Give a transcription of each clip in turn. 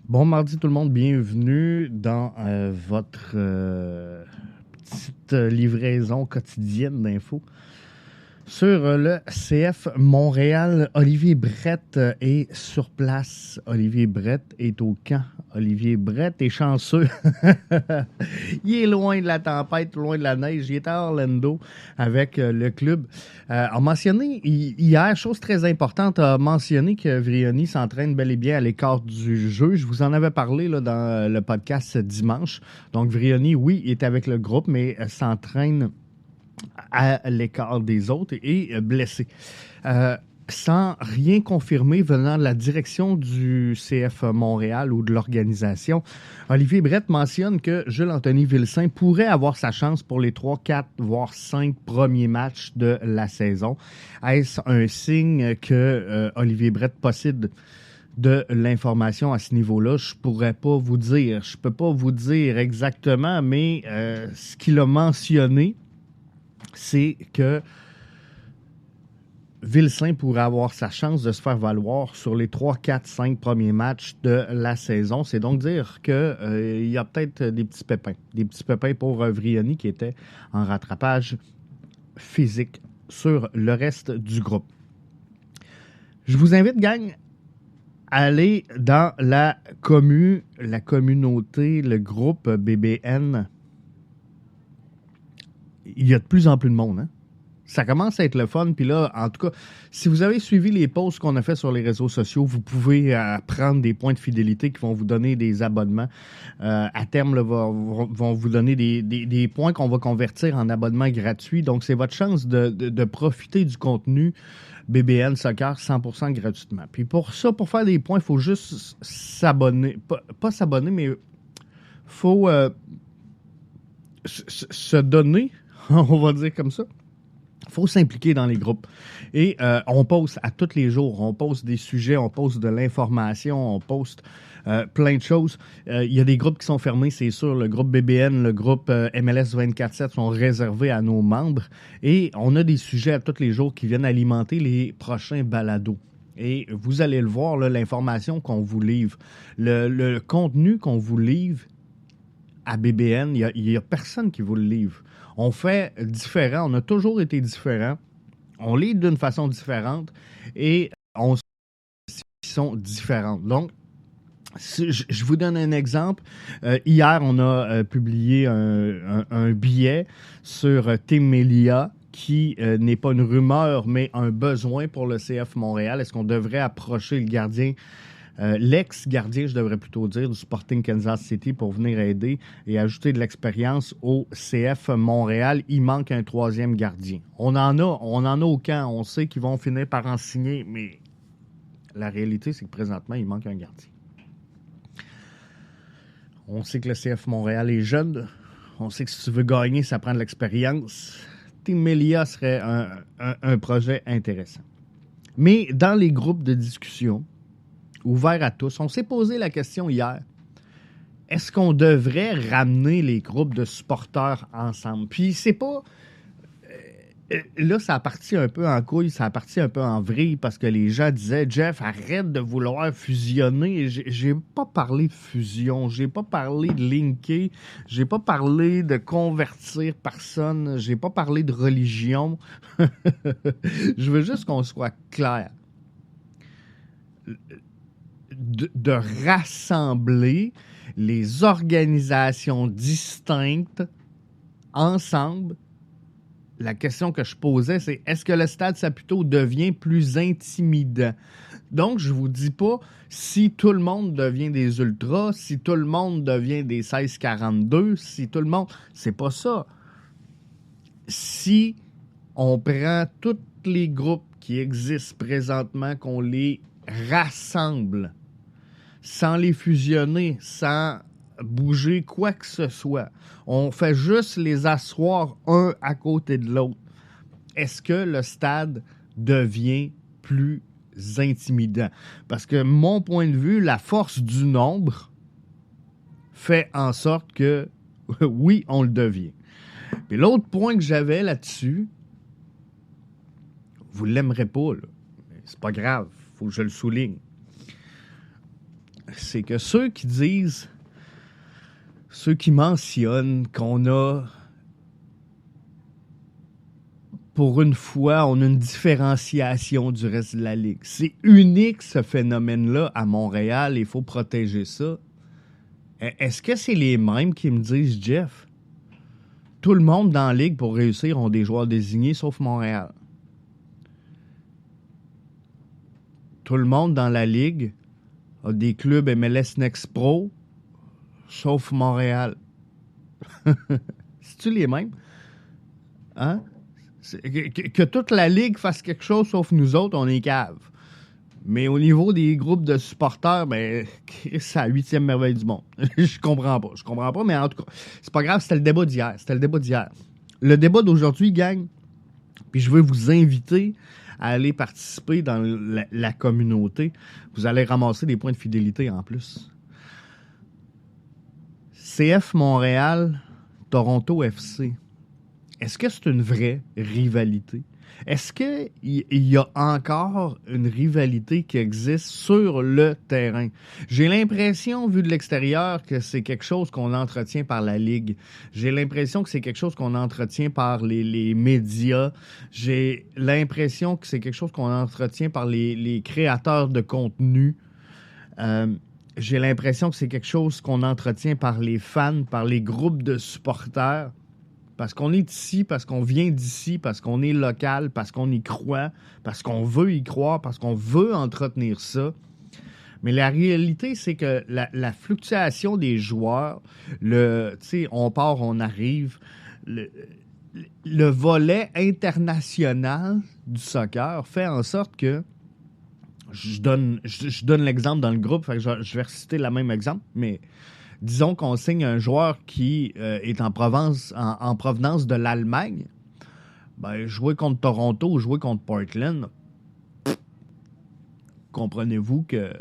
Bon mardi tout le monde, bienvenue dans votre petite livraison quotidienne d'infos sur le CF Montréal. Olivier Brett est sur place. Olivier Brett est au camp. Olivier Brett est chanceux. Il est loin de la tempête, loin de la neige. Il est à Orlando avec le club. A mentionné hier, chose très importante, a mentionné que Vrioni s'entraîne bel et bien à l'écart du jeu. Je vous en avais parlé là, dans le podcast dimanche. Donc Vrioni, oui, est avec le groupe, mais s'entraîne à l'écart des autres et blessé. Sans rien confirmer venant de la direction du CF Montréal ou de l'organisation, Olivier Brett mentionne que Jules-Anthony Vilsaint pourrait avoir sa chance pour les 3, 4, voire 5 premiers matchs de la saison. Est-ce un signe que Olivier Brett possède de l'information à ce niveau-là? Je pourrais pas vous dire. Je peux pas vous dire exactement, mais ce qu'il a mentionné, c'est que Vilsaint pourrait avoir sa chance de se faire valoir sur les 3, 4, 5 premiers matchs de la saison. C'est donc dire qu'il y a peut-être des petits pépins. Des petits pépins pour Vrioni qui était en rattrapage physique sur le reste du groupe. Je vous invite, gang, à aller dans la communauté, le groupe BBN. Il y a de plus en plus de monde, hein? Ça commence à être le fun. Puis là, en tout cas, si vous avez suivi les posts qu'on a fait sur les réseaux sociaux, vous pouvez prendre des points de fidélité qui vont vous donner des abonnements. À terme, là, vont vous donner des points qu'on va convertir en abonnements gratuits. Donc, c'est votre chance de profiter du contenu BBN Soccer 100% gratuitement. Puis pour ça, pour faire des points, il faut juste s'abonner. Pas s'abonner, mais il faut se donner, on va dire comme ça. Il faut s'impliquer dans les groupes. Et on poste à tous les jours. On poste des sujets, on poste de l'information, on poste plein de choses. Il y a des groupes qui sont fermés, c'est sûr. Le groupe BBN, le groupe MLS 24/7 sont réservés à nos membres. Et on a des sujets à tous les jours qui viennent alimenter les prochains balados. Et vous allez le voir, là, l'information qu'on vous livre, le contenu qu'on vous livre à BBN, il n'y a personne qui vous le livre. On fait différent, on a toujours été différent, on lit d'une façon différente et on sont différentes. Donc, je vous donne un exemple. Hier, on a publié un billet sur Tim Melia qui n'est pas une rumeur, mais un besoin pour le CF Montréal. Est-ce qu'on devrait approcher le gardien l'ex-gardien, je devrais plutôt dire, du Sporting Kansas City pour venir aider et ajouter de l'expérience au CF Montréal? Il manque un troisième gardien. On en a au camp. On sait qu'ils vont finir par en signer, mais la réalité, c'est que présentement, il manque un gardien. On sait que le CF Montréal est jeune. On sait que si tu veux gagner, ça prend de l'expérience. Tim Melia serait un projet intéressant. Mais dans les groupes de discussion, ouvert à tous. On s'est posé la question hier. Est-ce qu'on devrait ramener les groupes de supporters ensemble? Puis c'est pas... là, ça a parti un peu en couille, ça a parti un peu en vrille parce que les gens disaient « Jeff, arrête de vouloir fusionner. » J'ai pas parlé de fusion, j'ai pas parlé de linker, j'ai pas parlé de convertir personne, j'ai pas parlé de religion. Je veux juste qu'on soit clair. De rassembler les organisations distinctes ensemble. La question que je posais, c'est est-ce que le Stade Saputo devient plus intimidant? Donc, je vous dis pas si tout le monde devient des ultras, si tout le monde devient des 16-42, si tout le monde... C'est pas ça. Si on prend tous les groupes qui existent présentement, qu'on les rassemble, sans les fusionner, sans bouger quoi que ce soit. On fait juste les asseoir un à côté de l'autre. Est-ce que le stade devient plus intimidant? Parce que mon point de vue, la force du nombre fait en sorte que, oui, on le devient. Puis l'autre point que j'avais là-dessus, vous ne l'aimerez pas, là. C'est pas grave, il faut que je le souligne. c'est que ceux qui mentionnent qu'on a, pour une fois, on a une différenciation du reste de la Ligue. C'est unique, ce phénomène-là, à Montréal. Il faut protéger ça. Est-ce que c'est les mêmes qui me disent, Jeff, tout le monde dans la Ligue, pour réussir, ont des joueurs désignés, sauf Montréal? Tout le monde dans la Ligue a des clubs MLS Next Pro, sauf Montréal. C'est-tu les mêmes? Hein? Que toute la Ligue fasse quelque chose, sauf nous autres, on est cave. Mais au niveau des groupes de supporters, ben, c'est la 8e merveille du monde. Je comprends pas, mais en tout cas, c'est pas grave, c'était le débat d'hier. Le débat d'aujourd'hui, gang, puis je veux vous inviter à aller participer dans la communauté. Vous allez ramasser des points de fidélité en plus. CF Montréal, Toronto FC. Est-ce que c'est une vraie rivalité? Est-ce qu'il y a encore une rivalité qui existe sur le terrain? J'ai l'impression, vu de l'extérieur, que c'est quelque chose qu'on entretient par la Ligue. J'ai l'impression que c'est quelque chose qu'on entretient par les médias. J'ai l'impression que c'est quelque chose qu'on entretient par les créateurs de contenu. J'ai l'impression que c'est quelque chose qu'on entretient par les fans, par les groupes de supporters. Parce qu'on est ici, parce qu'on vient d'ici, parce qu'on est local, parce qu'on y croit, parce qu'on veut y croire, parce qu'on veut entretenir ça. Mais la réalité, c'est que la fluctuation des joueurs, on part, on arrive, le volet international du soccer fait en sorte que, je donne l'exemple dans le groupe, fait que je vais reciter le même exemple, mais disons qu'on signe un joueur qui est en provenance de l'Allemagne, ben, jouer contre Toronto ou jouer contre Portland, comprenez-vous que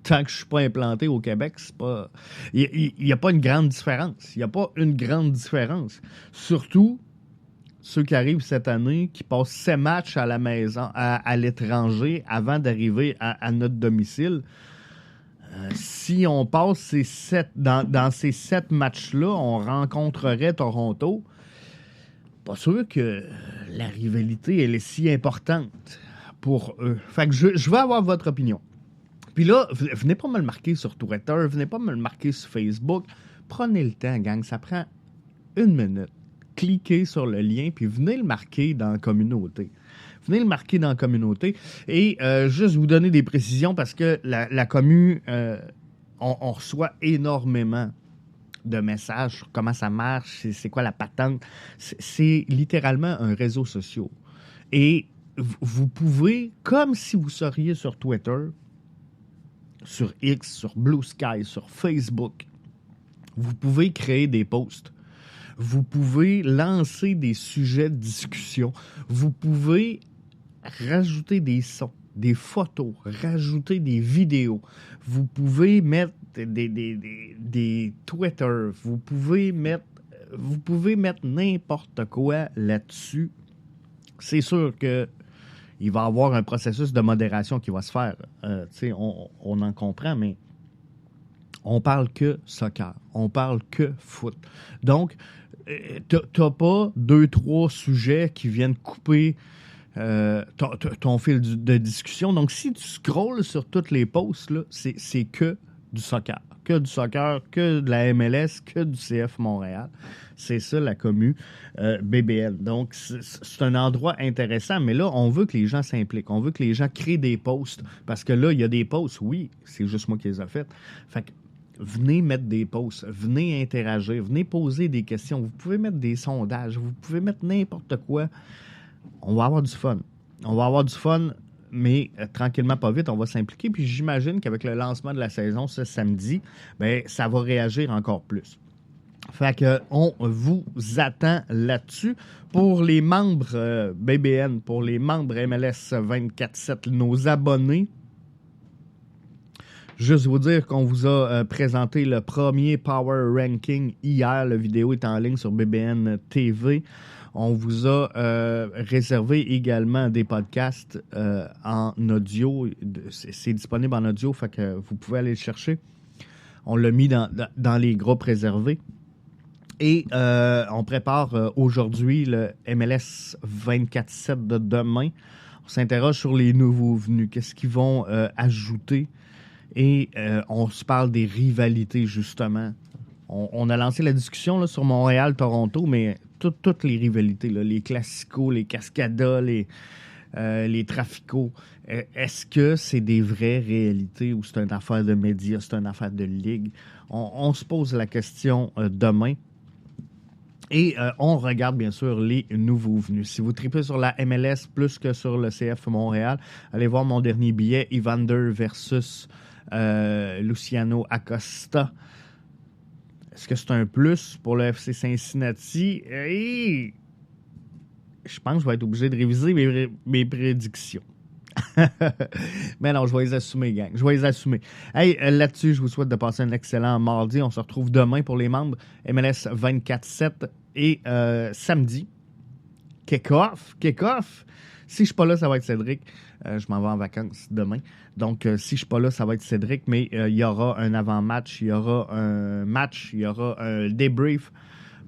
tant que je ne suis pas implanté au Québec, c'est pas. Il n'y a pas une grande différence. Il n'y a pas une grande différence. Surtout ceux qui arrivent cette année, qui passent 7 matchs à la maison, à l'étranger, avant d'arriver à notre domicile. Si on passe dans ces 7 matchs-là, on rencontrerait Toronto. Pas sûr que la rivalité, elle est si importante pour eux. Fait que je veux avoir votre opinion. Puis là, venez pas me le marquer sur Twitter, venez pas me le marquer sur Facebook. Prenez le temps, gang, ça prend 1 minute. Cliquez sur le lien, puis venez le marquer dans la communauté. Venez le marquer dans la communauté. Et juste vous donner des précisions, parce que la commu, on reçoit énormément de messages sur comment ça marche, c'est quoi la patente. C'est littéralement un réseau social. Et vous pouvez, comme si vous seriez sur Twitter, sur X, sur Blue Sky, sur Facebook, vous pouvez créer des posts. Vous pouvez lancer des sujets de discussion. Vous pouvez rajouter des sons, des photos, rajouter des vidéos. Vous pouvez mettre des Twitter. Vous pouvez mettre n'importe quoi là-dessus. C'est sûr que il va y avoir un processus de modération qui va se faire. On en comprend, mais on parle que soccer. On parle que foot. Donc, t'as pas 2-3 sujets qui viennent couper ton fil de discussion. Donc, si tu scrolles sur toutes les posts, là, c'est que du soccer. Que du soccer, que de la MLS, que du CF Montréal. C'est ça, la commu BBN. Donc, c'est un endroit intéressant, mais là, on veut que les gens s'impliquent. On veut que les gens créent des posts. Parce que là, il y a des posts, oui, c'est juste moi qui les ai faites. Fait que venez mettre des posts, venez interagir, venez poser des questions. Vous pouvez mettre des sondages, vous pouvez mettre n'importe quoi. On va avoir du fun. On va avoir du fun, mais tranquillement, pas vite, on va s'impliquer. Puis j'imagine qu'avec le lancement de la saison ce samedi, ben, ça va réagir encore plus. Fait que on vous attend là-dessus. Pour les membres BBN, pour les membres MLS 24/7, nos abonnés, juste vous dire qu'on vous a présenté le premier Power Ranking hier. La vidéo est en ligne sur BBN TV. On vous a réservé également des podcasts en audio. C'est disponible en audio, fait que vous pouvez aller le chercher. On l'a mis dans les groupes réservés. Et on prépare aujourd'hui le MLS 24/7 de demain. On s'interroge sur les nouveaux venus. Qu'est-ce qu'ils vont ajouter? Et on se parle des rivalités, justement. On a lancé la discussion là, sur Montréal-Toronto, mais toutes les rivalités, là, les classicos, les cascadas, les traficos, est-ce que c'est des vraies réalités ou c'est une affaire de médias, c'est une affaire de ligue? On se pose la question demain. Et on regarde, bien sûr, les nouveaux venus. Si vous tripez sur la MLS plus que sur le CF Montréal, allez voir mon dernier billet, Evander versus Luciano Acosta. Est-ce que c'est un plus pour le FC Cincinnati? Je pense que je vais être obligé de réviser mes prédictions. Mais non, je vais les assumer, gang. Je vais les assumer. Hey, là-dessus, je vous souhaite de passer un excellent mardi. On se retrouve demain pour les membres MLS 24/7 et samedi. Kick-off. Si je ne suis pas là, ça va être Cédric. Je m'en vais en vacances demain. Donc, si je ne suis pas là, ça va être Cédric. Mais il y aura un avant-match, il y aura un match, il y aura un débrief.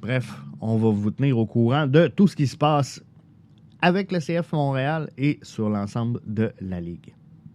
Bref, on va vous tenir au courant de tout ce qui se passe avec le CF Montréal et sur l'ensemble de la Ligue.